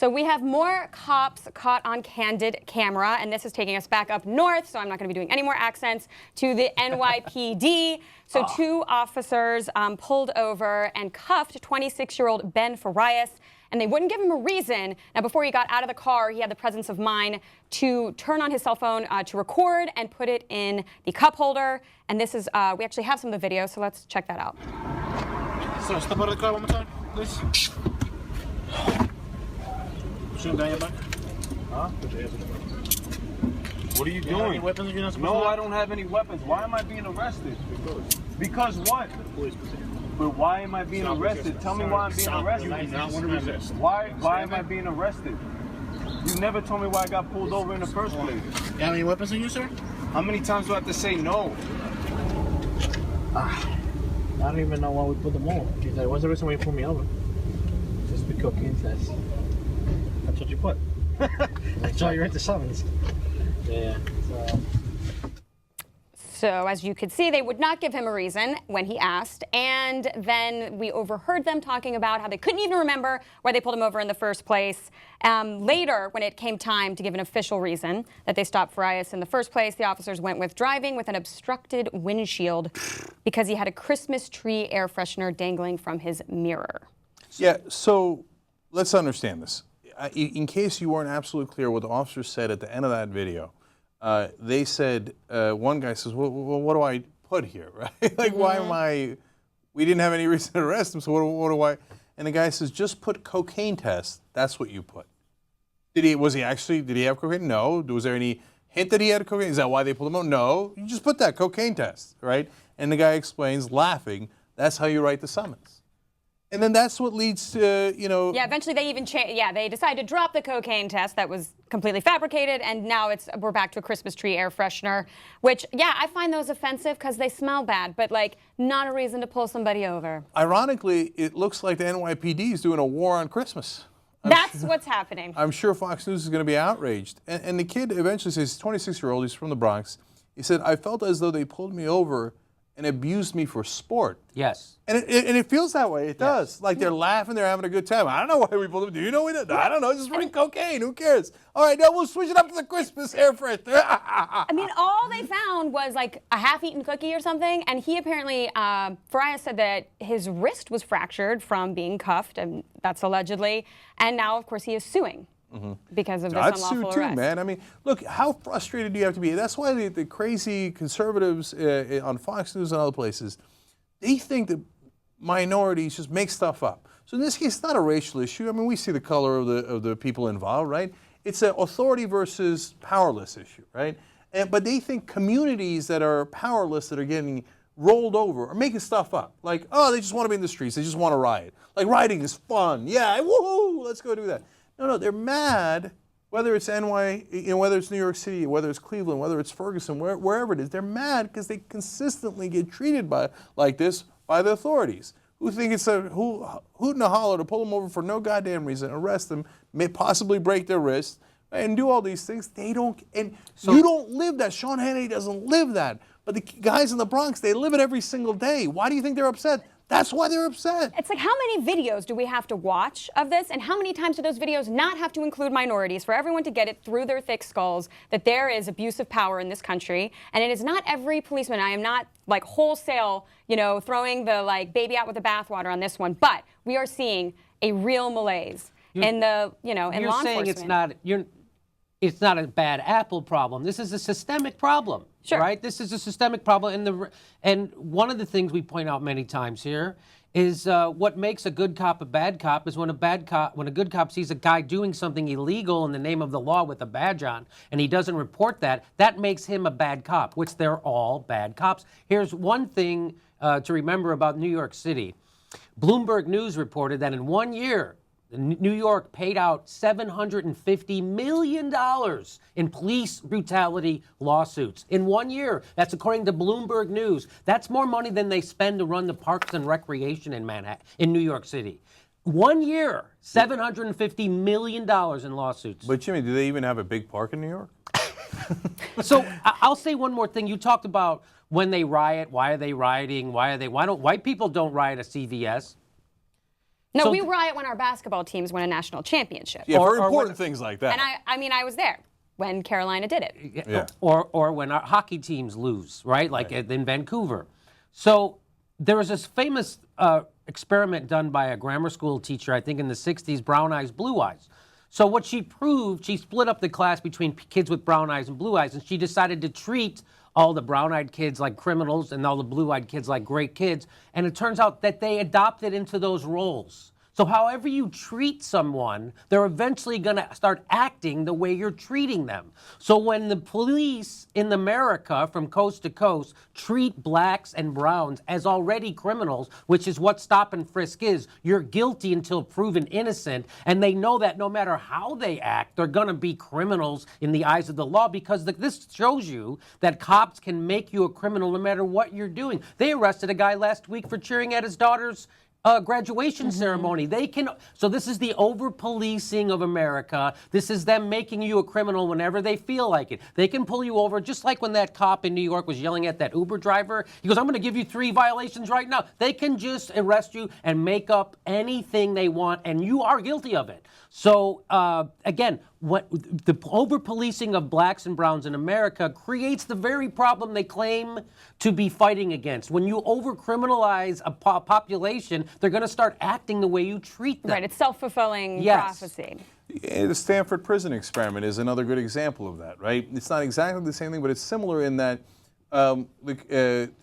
So we have more cops caught on candid camera, and this is taking us back up north, so I'm not going to be doing any more accents, to the NYPD. So two officers pulled over and cuffed 26-year-old Ben Farias, and they wouldn't give him a reason. Now, before he got out of the car, he had the presence of mind to turn on his cell phone to record and put it in the cup holder. And this is, we actually have some of the video, so let's check that out. So, step out of the car one more time, please. Shoot down your back. Huh? What are you doing? Any weapons you're not supposed No, to have? I don't have any weapons. Why am I being arrested? Because what? But why am I being arrested? Tell me why I'm being arrested. You do not want to resist. Why am I being arrested? You never told me why I got pulled over in the first place. You have any weapons on you, sir? How many times do I have to say no? I don't even know why we put them over. He said, what's the reason why you pulled me over? Just the cocaine test. That's what you put. That's why you're into summons. Yeah. So as you could see, they would not give him a reason when he asked. And then we overheard them talking about how they couldn't even remember why they pulled him over in the first place. Later, when it came time to give an official reason that they stopped Farias in the first place, the officers went with driving with an obstructed windshield because he had a Christmas tree air freshener dangling from his mirror. Yeah, so let's understand this. In case you weren't absolutely clear what the officers said at the end of that video, they said, one guy says, well, what do I put here, right? Like, why am I, we didn't have any reason to arrest him, so what do I, and the guy says, just put cocaine test, that's what you put. Did he have cocaine? No. Was there any hint that he had cocaine? Is that why they pulled him out? No. You just put that cocaine test, right? And the guy explains, laughing, that's how you write the summons. And then that's what leads to, you know... Yeah, eventually they even they decided to drop the cocaine test that was completely fabricated, and now we're back to a Christmas tree air freshener, which, yeah, I find those offensive because they smell bad, but, like, not a reason to pull somebody over. Ironically, it looks like the NYPD is doing a war on Christmas. That's what's happening. I'm sure Fox News is going to be outraged. And the kid eventually says, he's 26-year-old, he's from the Bronx. He said, I felt as though they pulled me over and abused me for sport. Yes. And it feels that way. It does. Like they're laughing, they're having a good time. I don't know why we pulled them. Do you know we did? I don't know. Just bring cocaine. Who cares? All right, now we'll switch it up to the Christmas air freshener. I mean, all they found was like a half-eaten cookie or something, and he apparently, Farias said that his wrist was fractured from being cuffed, and that's allegedly, and now, of course, he is suing. Because of this unlawful arrest. I'd sue too, man. I mean, look, how frustrated do you have to be? That's why the crazy conservatives on Fox News and other places, they think that minorities just make stuff up. So in this case, it's not a racial issue. I mean, we see the color of the people involved, right? It's an authority versus powerless issue, right? But they think communities that are powerless, that are getting rolled over, are making stuff up. Like, oh, they just want to be in the streets. They just want to riot. Like, rioting is fun. Yeah, woohoo, let's go do that. No, they're mad, whether it's whether it's New York City, whether it's Cleveland, whether it's Ferguson, wherever it is. They're mad because they consistently get treated like this by the authorities, who think it's a hoot and a holler to pull them over for no goddamn reason, arrest them, may possibly break their wrist, and do all these things. They don't, and so, you don't live that. Sean Hannity doesn't live that. But the guys in the Bronx, they live it every single day. Why do you think they're upset? That's why they're upset. It's like, how many videos do we have to watch of this, and how many times do those videos not have to include minorities for everyone to get it through their thick skulls that there is abuse of power in this country? And it is not every policeman. I am not like wholesale, throwing the like baby out with the bathwater on this one, but we are seeing a real malaise in the, in law enforcement. You're saying it's not a bad apple problem. This is a systemic problem. Sure. Right? This is a systemic problem. And one of the things we point out many times here is what makes a good cop a bad cop is when a good cop sees a guy doing something illegal in the name of the law with a badge on, and he doesn't report that makes him a bad cop, which they're all bad cops. Here's one thing to remember about New York City. Bloomberg News reported that in 1 year, New York paid out $750 million in police brutality lawsuits. In 1 year, that's according to Bloomberg News. That's more money than they spend to run the parks and recreation in Manhattan, in New York City. 1 year, $750 million in lawsuits. But Jimmy, do they even have a big park in New York? So I'll say one more thing. You talked about when they riot, why are they rioting? Why don't white people don't riot at CVS? No, So we riot when our basketball teams win a national championship. Yeah, Or very important when- things like that. And I mean, I was there when Carolina did it. Yeah. Or when our hockey teams lose, right? Like in Vancouver. So there was this famous experiment done by a grammar school teacher, I think in the 60s, brown eyes, blue eyes. So what she proved, she split up the class between kids with brown eyes and blue eyes, and she decided to treat all the brown-eyed kids like criminals and all the blue-eyed kids like great kids. And it turns out that they adopted into those roles. So however you treat someone, they're eventually going to start acting the way you're treating them. So when the police in America from coast to coast treat blacks and browns as already criminals, which is what stop and frisk is, you're guilty until proven innocent, and they know that no matter how they act, they're going to be criminals in the eyes of the law, because this shows you that cops can make you a criminal no matter what you're doing. They arrested a guy last week for cheering at his daughter's graduation ceremony. They can. So this is the over-policing of America. This is them making you a criminal whenever they feel like it. They can pull you over, just like when that cop in New York was yelling at that Uber driver. He goes, "I'm going to give you 3 violations right now." They can just arrest you and make up anything they want, and you are guilty of it. So again, what the over-policing of blacks and browns in America creates the very problem they claim to be fighting against. When you over-criminalize a population, they're going to start acting the way you treat them. Right, it's self-fulfilling Yes. prophecy. Yeah, the Stanford prison experiment is another good example of that, right? It's not exactly the same thing, but it's similar in that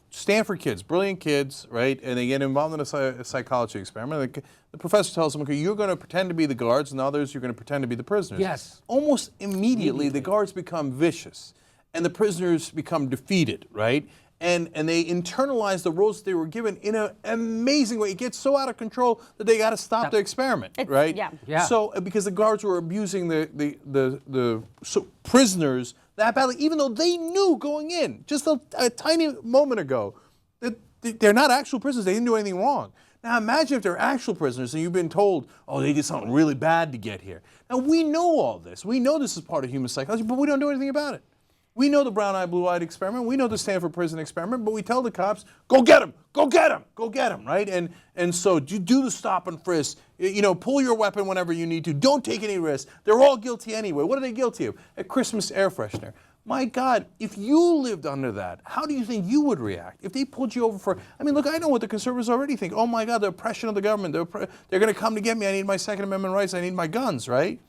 Stanford kids, brilliant kids, right? And they get involved in a psychology experiment. The professor tells them, okay, you're going to pretend to be the guards, and others you're going to pretend to be the prisoners. Yes. Almost immediately, the guards become vicious, and the prisoners become defeated, right? And they internalize the roles that they were given in an amazing way. It gets so out of control that they got to stop the experiment, right? Yeah. So because the guards were abusing the prisoners that badly, even though they knew going in just a tiny moment ago that they're not actual prisoners. They didn't do anything wrong. Now imagine if they're actual prisoners and you've been told, oh, they did something really bad to get here. Now we know all this. We know this is part of human psychology, but we don't do anything about it. We know the brown-eyed, blue-eyed experiment. We know the Stanford prison experiment, but we tell the cops, go get him, go get him, go get him, right? And so you do the stop and frisk. You know, pull your weapon whenever you need to. Don't take any risks. They're all guilty anyway. What are they guilty of? A Christmas air freshener. My God, if you lived under that, how do you think you would react? If they pulled you over for, I mean, look, I know what the conservatives already think. Oh my God, the oppression of the government. They're going to come to get me. I need my Second Amendment rights. I need my guns, right?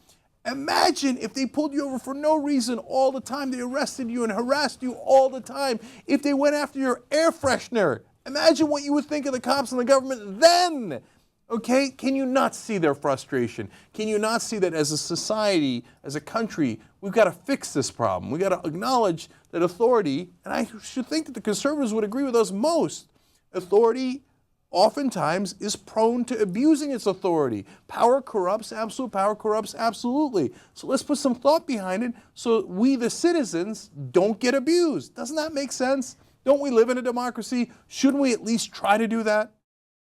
Imagine if they pulled you over for no reason all the time. They arrested you and harassed you all the time. If they went after your air freshener, imagine what you would think of the cops and the government then. Okay, can you not see their frustration? Can you not see that as a society, as a country, we've got to fix this problem? We've got to acknowledge that authority, and I should think that the conservatives would agree with us most, authority oftentimes is prone to abusing its authority. Power corrupts, absolute power corrupts absolutely. So let's put some thought behind it so we, the citizens, don't get abused. Doesn't that make sense? Don't we live in a democracy? Shouldn't we at least try to do that?